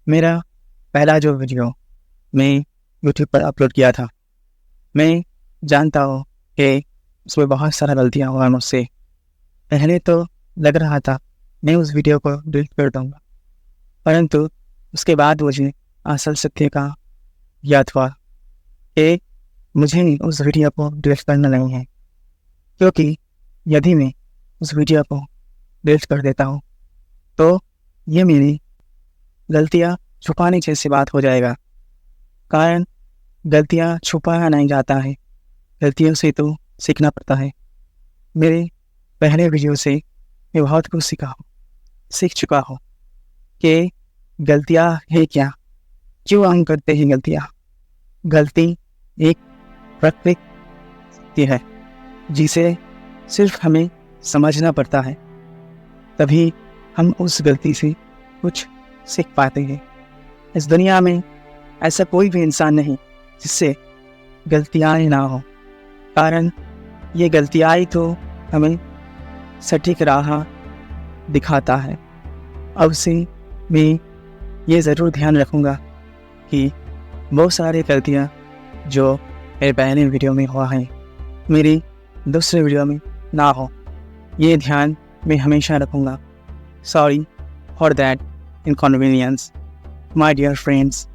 मेरा पहला जो वीडियो मैं यूट्यूब पर अपलोड किया था, मैं जानता हूँ कि उसमें बहुत सारा गलतियाँ हुआ मुझसे। पहले तो लग रहा था मैं उस वीडियो को डिलीट कर दूँगा, परंतु उसके बाद मुझे असल सत्य का याद हुआ कि मुझे उस वीडियो को डिलीट करना नहीं है, क्योंकि यदि मैं उस वीडियो को डिलीट कर देता हूँ तो ये मेरी गलतियाँ छुपाने जैसी बात हो जाएगा। कारण गलतियाँ छुपाया नहीं जाता है, गलतियों से तो सीखना पड़ता है। मेरे पहले वीडियो से मैं बहुत कुछ सीख चुका हूँ कि गलतियाँ है क्या, क्यों हम करते हैं गलतियाँ। गलती एक प्रकृति है जिसे सिर्फ हमें समझना पड़ता है, तभी हम उस गलती से कुछ सीख पाते हैं। इस दुनिया में ऐसा कोई भी इंसान नहीं जिससे गलतियाँ ना हो, कारण ये गलतियाँ ही तो हमें सटीक राह दिखाता है। अब से मैं ये ज़रूर ध्यान रखूँगा कि बहुत सारी गलतियाँ जो मेरे पहले वीडियो में हुआ है मेरी दूसरे वीडियो में ना हो, ये ध्यान मैं हमेशा रखूँगा। Sorry for that inconvenience my dear friends.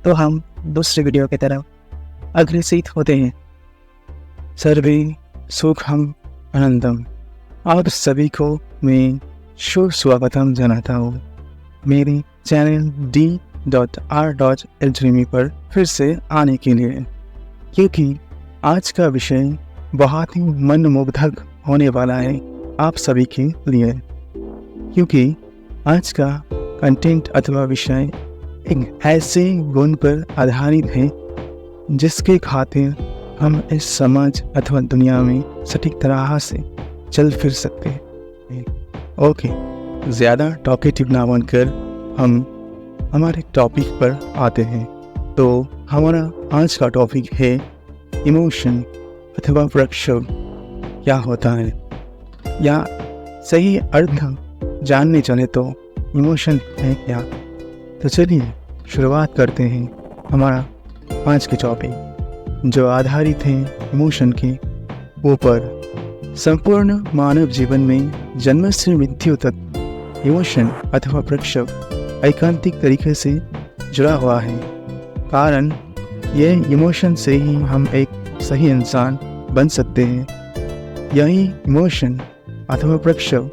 तो हम दूसरे वीडियो की तरफ अग्रसित होते हैं। सर्वे सुखम आनंदम। आप सभी को मैं सुस्वागतम जनाता हूँ मेरे चैनल d.r.l पर फिर से आने के लिए, क्योंकि आज का विषय बहुत ही मनमुग्धक होने वाला है आप सभी के लिए। क्योंकि आज का कंटेंट अथवा विषय एक ऐसे गुण पर आधारित है जिसके खातिर हम इस समाज अथवा दुनिया में सटीक तरह से चल फिर सकते हैं। ओके, ज़्यादा टॉकेटिव ना बनकर हम हमारे टॉपिक पर आते हैं। तो हमारा आज का टॉपिक है इमोशन अथवा प्रक्षोभ क्या होता है, या सही अर्थ जानने चले तो इमोशन है क्या। तो चलिए शुरुआत करते हैं हमारा आज के टॉपिक, जो आधारित है इमोशन के ऊपर। संपूर्ण मानव जीवन में जन्म से मृत्यु तक इमोशन अथवा प्रक्षोभ एकांतिक तरीके से जुड़ा हुआ है, कारण ये इमोशन से ही हम एक सही इंसान बन सकते हैं। यही इमोशन अथवा प्रक्षोभ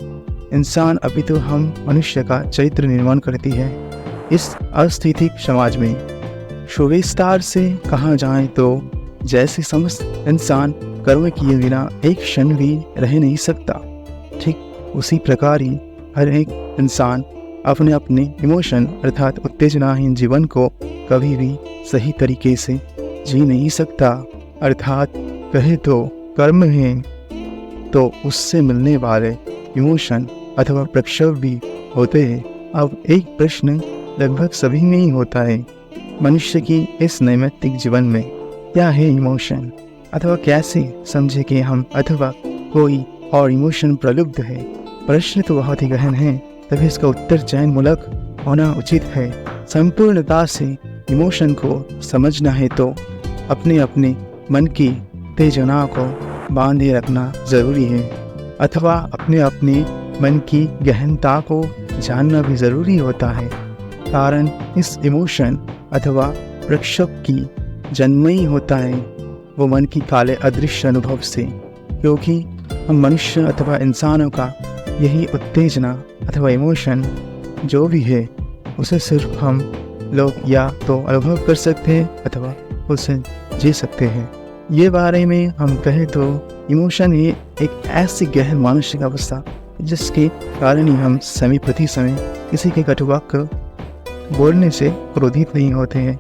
इंसान अभी तो हम मनुष्य का चरित्र निर्माण करती है। इस अस्थितिक समाज में सुविस्तार से कहा जाए तो जैसे समस्त इंसान कर्म किए बिना एक क्षण भी रह नहीं सकता, ठीक उसी प्रकार ही हर एक इंसान अपने अपने इमोशन अर्थात उत्तेजनाहीन जीवन को कभी भी सही तरीके से जी नहीं सकता। अर्थात कहे तो कर्म है तो उससे मिलने वाले इमोशन अथवा प्रक्षोभ भी होते हैं। अब एक प्रश्न लगभग सभी में ही होता है, मनुष्य की इस नैमित्तिक जीवन में क्या है इमोशन, अथवा कैसे समझे कि हम अथवा कोई और इमोशन प्रलुब्ध है। प्रश्न तो बहुत ही गहन है, तभी इसका उत्तर चयन मूलक होना उचित है। संपूर्णता से इमोशन को समझना है तो अपने अपने मन की उत्तेजना को बांधे रखना जरूरी है, अथवा अपने अपने मन की गहनता को जानना भी जरूरी होता है। कारण इस इमोशन अथवा प्रक्षोभ की जन्म ही होता है वो मन की काले अदृश्य अनुभव से, क्योंकि हम मनुष्य अथवा इंसानों का यही उत्तेजना अथवा इमोशन जो भी है उसे सिर्फ हम लोग या तो अनुभव कर सकते हैं अथवा उसे जी सकते हैं। ये बारे में हम कहें तो इमोशन ही एक ऐसी गहन मानसिक अवस्था जिसके कारण ही हम समय प्रति समय किसी के कटु वाक्य बोलने से क्रोधित नहीं होते हैं,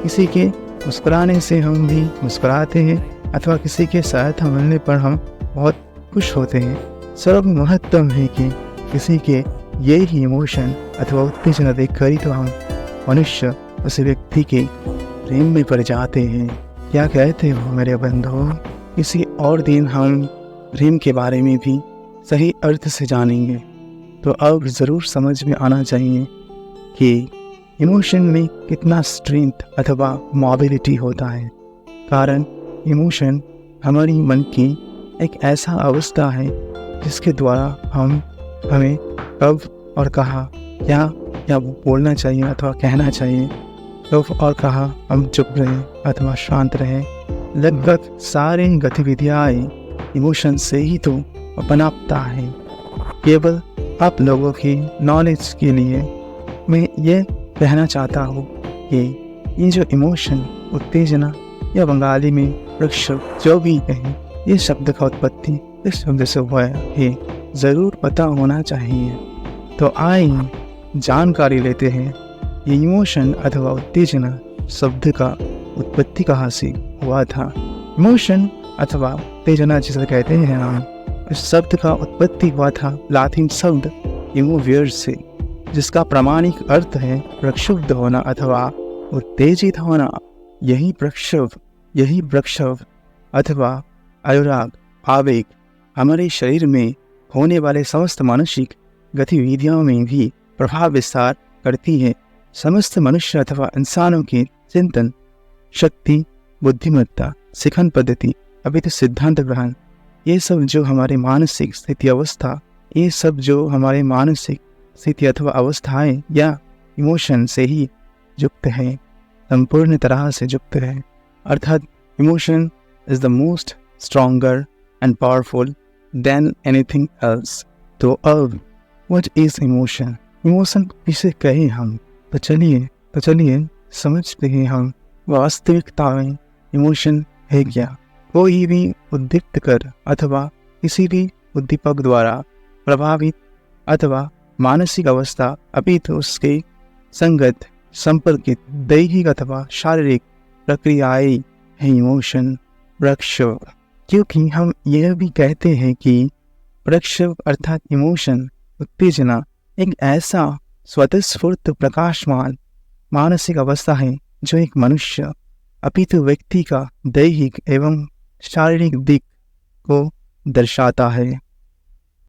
किसी के मुस्कुराने से हम भी मुस्कुराते हैं, अथवा किसी के सहायता मिलने पर हम बहुत खुश होते हैं। सर्व महत्तम है कि किसी के ये ही इमोशन अथवा उत्तेजना देखकर ही तो हम मनुष्य उस व्यक्ति के प्रेम में पड़ जाते हैं। क्या कहते हो मेरे बंधुओं, किसी और दिन हम प्रेम के बारे में भी सही अर्थ से जानेंगे। तो अब ज़रूर समझ में आना चाहिए कि इमोशन में कितना स्ट्रेंथ अथवा मोबिलिटी होता है। कारण इमोशन हमारी मन की एक ऐसा अवस्था है जिसके द्वारा हमें कब और कहाँ क्या बोलना चाहिए अथवा कहना चाहिए, कब और कहाँ हम चुप रहें अथवा शांत रहें। लगभग सारे गतिविधियाँ इमोशन से ही तो पनपता है। केवल आप लोगों की नॉलेज के लिए मैं ये कहना चाहता हूँ कि ये जो इमोशन, उत्तेजना या बंगाली में प्रक्षोभ जो भी कहें, ये शब्द का उत्पत्ति इस शब्द से हुआ है, ज़रूर पता होना चाहिए। तो आइए जानकारी लेते हैं ये इमोशन अथवा उत्तेजना शब्द का उत्पत्ति कहाँ से हुआ था। इमोशन अथवा उत्तेजना जिसे कहते हैं हम, इस शब्द का उत्पत्ति हुआ था लातिन शब्द इमोवियर से, जिसका प्रामाणिक अर्थ है प्रक्षुब्ध होना अथवा उत्तेजित होना। यही प्रक्षोभ अथवा अनुराग आवेग हमारे शरीर में होने वाले समस्त मानसिक गतिविधियों में भी प्रभाव विस्तार करती है। समस्त मनुष्य अथवा इंसानों की चिंतन शक्ति, बुद्धिमत्ता, शिखन पद्धति, अभी तो सिद्धांत ग्रहण, ये सब जो हमारे मानसिक स्थिति अवस्था, ये सब जो हमारे मानसिक स्थिति अथवा अवस्थाएं या इमोशन से ही युक्त है, संपूर्ण तरह से युक्त है। अर्थात emotion is the most stronger and powerful than anything else. तो अब व्हाट इज इमोशन? इमोशन किसे कहें हम? तो चलिए समझते हैं हम वास्तविकता में इमोशन है क्या। कोई भी उद्दीप्त कर अथवा किसी भी उद्दीपक द्वारा प्रभावित अथवा मानसिक अवस्था अभी तो उसके संगत संपर्कित दैहिक अथवा शारीरिक प्रक्रियाएं हैं इमोशन, प्रक्षोभ। क्योंकि हम यह भी कहते हैं कि प्रक्षोभ अर्थात इमोशन, उत्तेजना एक ऐसा स्वतःस्फूर्त प्रकाशमान मानसिक अवस्था है जो एक मनुष्य अपितु व्यक्ति का दैहिक एवं शारीरिक दिक को दर्शाता है।